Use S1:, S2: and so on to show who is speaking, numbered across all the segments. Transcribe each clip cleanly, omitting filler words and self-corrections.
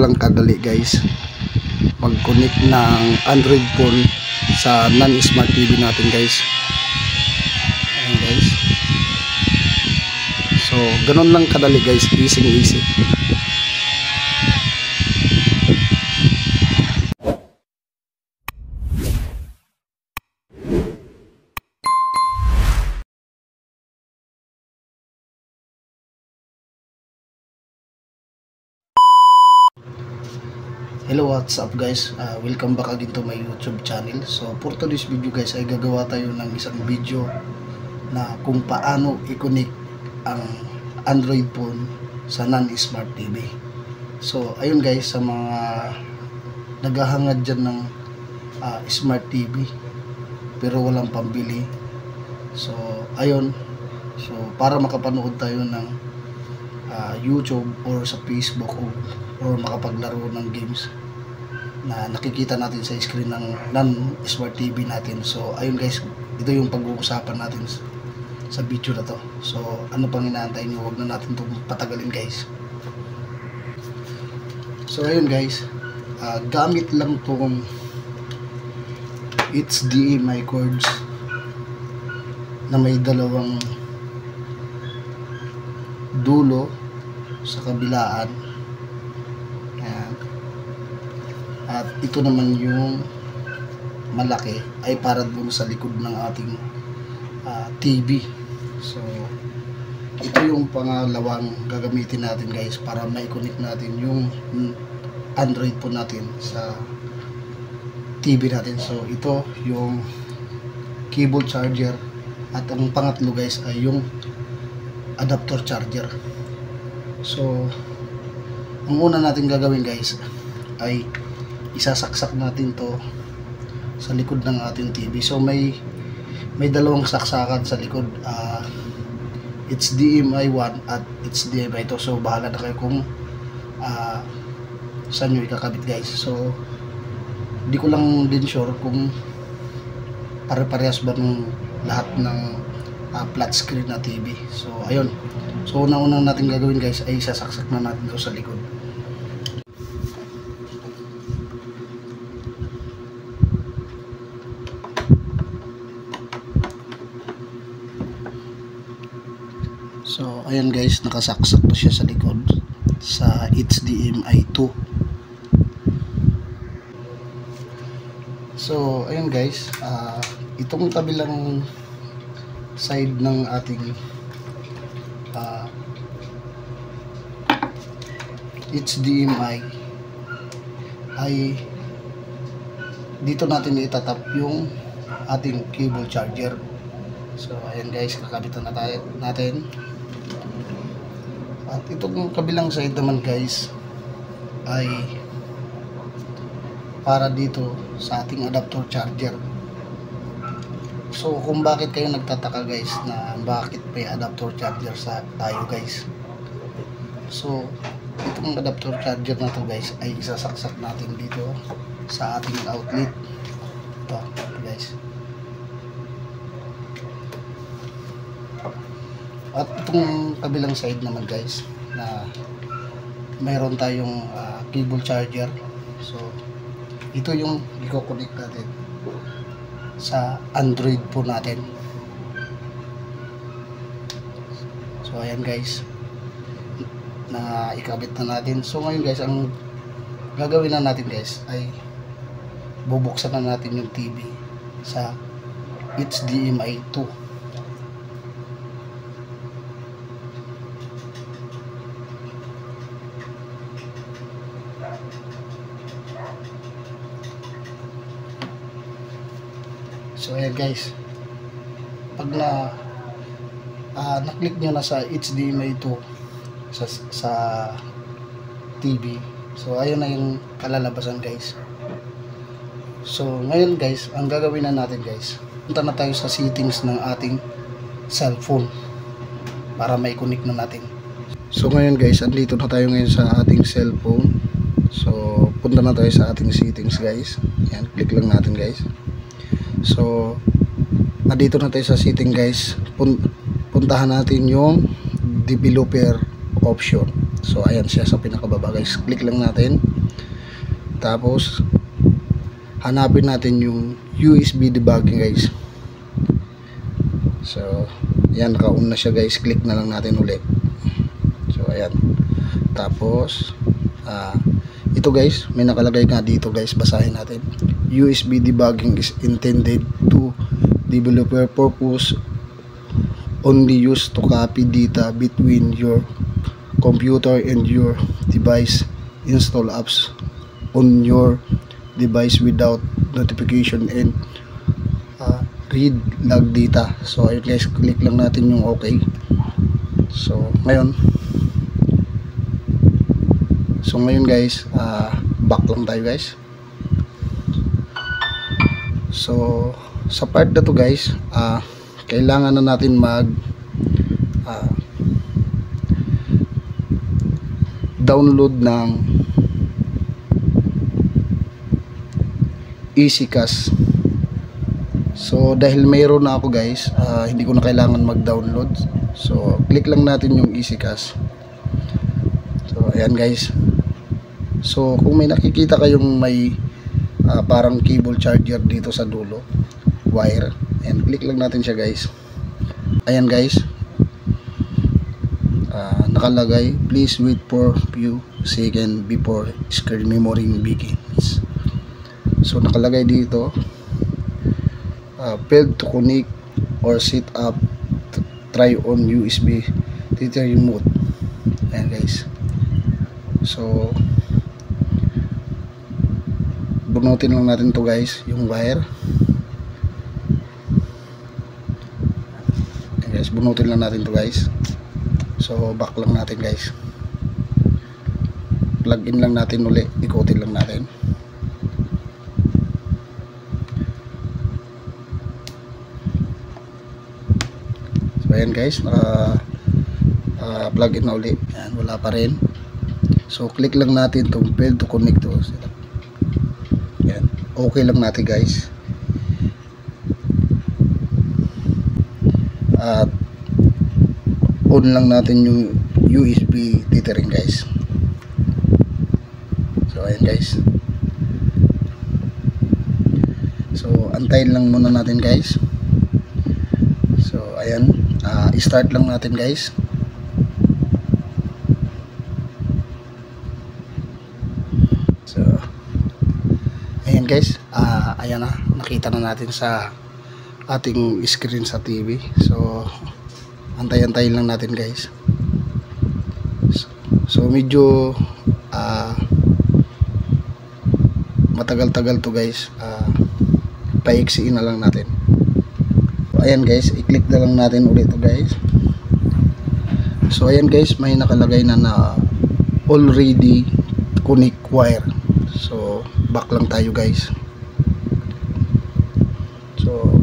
S1: lang kadali guys mag-connect ng Android phone sa non-smart TV natin guys. Ayan guys. So ganun lang kadali guys, easy. Hello, what's up guys, welcome back again to my YouTube channel. So for today's video guys ay gagawa tayo ng isang video na kung paano i-connect ang Android phone sa non-smart TV. So ayun guys, sa mga naghahangad dyan ng smart TV pero walang pambili, so ayun, so para makapanood tayo ng YouTube or sa Facebook or makapaglaro ng games na nakikita natin sa screen ng non-smart TV natin. So ayun guys, ito yung pag-uusapan natin sa video na to. So ano pang inaantay nyo, huwag na natin itong patagalin guys. So ayun guys, gamit lang itong HDMI cords na may dalawang dulo sa kabilaan. Ayan. At ito naman yung malaki ay para dun sa likod ng ating TV. So ito yung pangalawang gagamitin natin guys para mai-connect natin yung Android po natin sa TV natin. So ito yung cable charger at ang pangatlo guys ay yung adapter charger. So ang una natin gagawin guys ay isasaksak natin to sa likod ng ating TV. So may dalawang saksakan sa likod, HDMI 1 at HDMI 2. So bahala na kayo kung saan nyo ikakabit guys. So di ko lang din sure kung pare-parehas ba ng lahat ng flat screen na TV. So ayun, so unang natin gagawin guys ay isasaksak na natin to sa likod. So ayan guys, nakasaksak na siya sa likod sa HDMI 2. So ayun guys, itong kabilang side ng ating HDMI ay dito natin itatap yung ating cable charger. So ayan guys, kakabitan na natin. At itong kabilang side naman guys ay para dito sa ating adapter charger. So kung bakit kayo nagtataka guys na bakit may adapter charger tayo guys, so itong adapter charger na to guys ay isasaksak natin dito sa ating outlet. Ito guys. At itong kabilang side naman guys na mayroon tayong cable charger. So ito yung i-connect natin sa Android po natin. So ayan guys, na ikabit na natin. So ngayon guys, ang gagawin na natin guys ay bubuksan na natin yung TV sa HDMI 2. So ayan guys, pag na-click nyo na sa HDMI 2 sa TV, so ayun na yung kalalabasan guys. So ngayon guys, ang gagawin na natin guys, punta na tayo sa settings ng ating cellphone para may connect na natin. So ngayon guys, andito na tayo ngayon sa ating cellphone. So punta na tayo sa ating settings guys. Yan, click lang natin guys. So dito na tayo sa setting guys. Puntahan natin yung developer option. So ayan siya sa pinakababa guys. Click lang natin. Tapos hanapin natin yung USB debugging guys. So ayan, naka-on na siya guys. Click na lang natin ulit. So ayan. Tapos ito guys, may nakalagay nga dito guys, basahin natin. USB debugging is intended to developer purpose, only used to copy data between your computer and your device, install apps on your device without notification, and read log data. So ayun guys, click lang natin yung okay. So ngayon guys, back lang tayo guys. So sa part na to guys, kailangan na natin mag download ng EasyCast. So dahil mayroon na ako guys, hindi ko na kailangan mag-download. So click lang natin yung EasyCast. So ayan guys. So kung may nakikita kayong may parang cable charger dito sa dulo, wire, and click lang natin siya guys. Ayan guys, nakalagay please wait for few seconds before screen memory begins. So nakalagay dito failed to connect or set up, try on USB data remote. Ayan guys. So bunutin lang natin to guys, yung wire. Ayan guys, bunutin lang natin to guys. So back lang natin guys, plug in lang natin uli, ikutin lang natin. So ayan guys, plug in na uli. Ayan, wala pa rin. So click lang natin itong failed to connect to. Ayan, okay lang natin guys. At on lang natin yung USB tethering guys. So ayan guys. So antayin lang muna natin guys. So ayan, start lang natin guys. So ayan guys, ayan na, nakita na natin sa ating screen sa TV. So antay-antayin lang natin guys. So medyo matagal-tagal to guys. Paiksiin na lang natin. So ayan guys, i-click na lang natin ulit to guys. So ayan guys, may nakalagay na already connect wire. So back lang tayo guys. So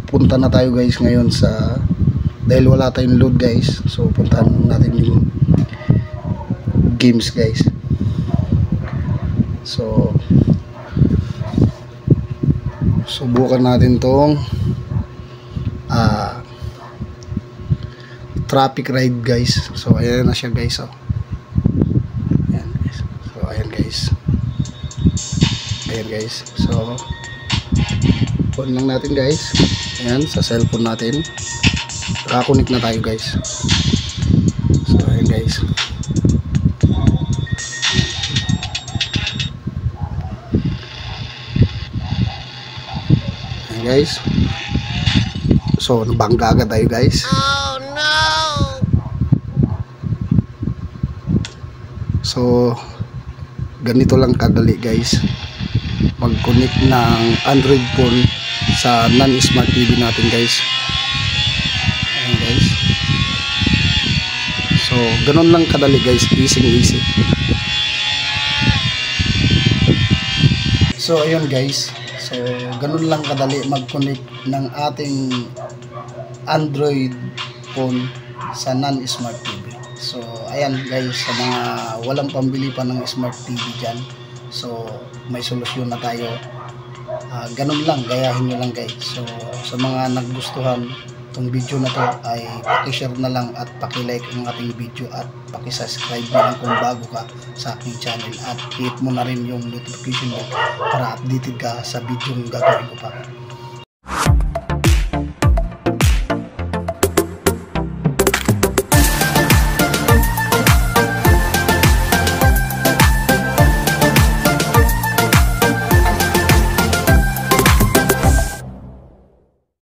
S1: punta na tayo guys ngayon sa, dahil wala tayong load guys, so puntahan natin yung games guys. So subukan natin tong traffic ride guys. So ayan na siya guys. So ayan guys. So ayan guys. Ayan guys. So on lang natin guys. Ayan, sa cellphone natin. Nakakunik na tayo guys. So ayan guys. Ayan guys. So nabangga agad tayo guys. Oh no. So ganito lang kadali guys mag-connect ng Android phone sa non-smart TV natin guys. Ayan guys. So ganun lang kadali guys, easy. So ayun guys, so ganun lang kadali mag-connect ng ating Android phone sa non-smart TV. So ayan guys, sa mga walang pambili pa ng smart TV dyan, so may solusyon na tayo. Ganun lang, gayahin nyo lang guys. So sa mga naggustuhan itong video na to ay pakishare na lang at pakilike ang ating video at pakisubscribe na lang kung bago ka sa aking channel at hit mo na rin yung notification bell para updated ka sa video yung gagawin ko pa.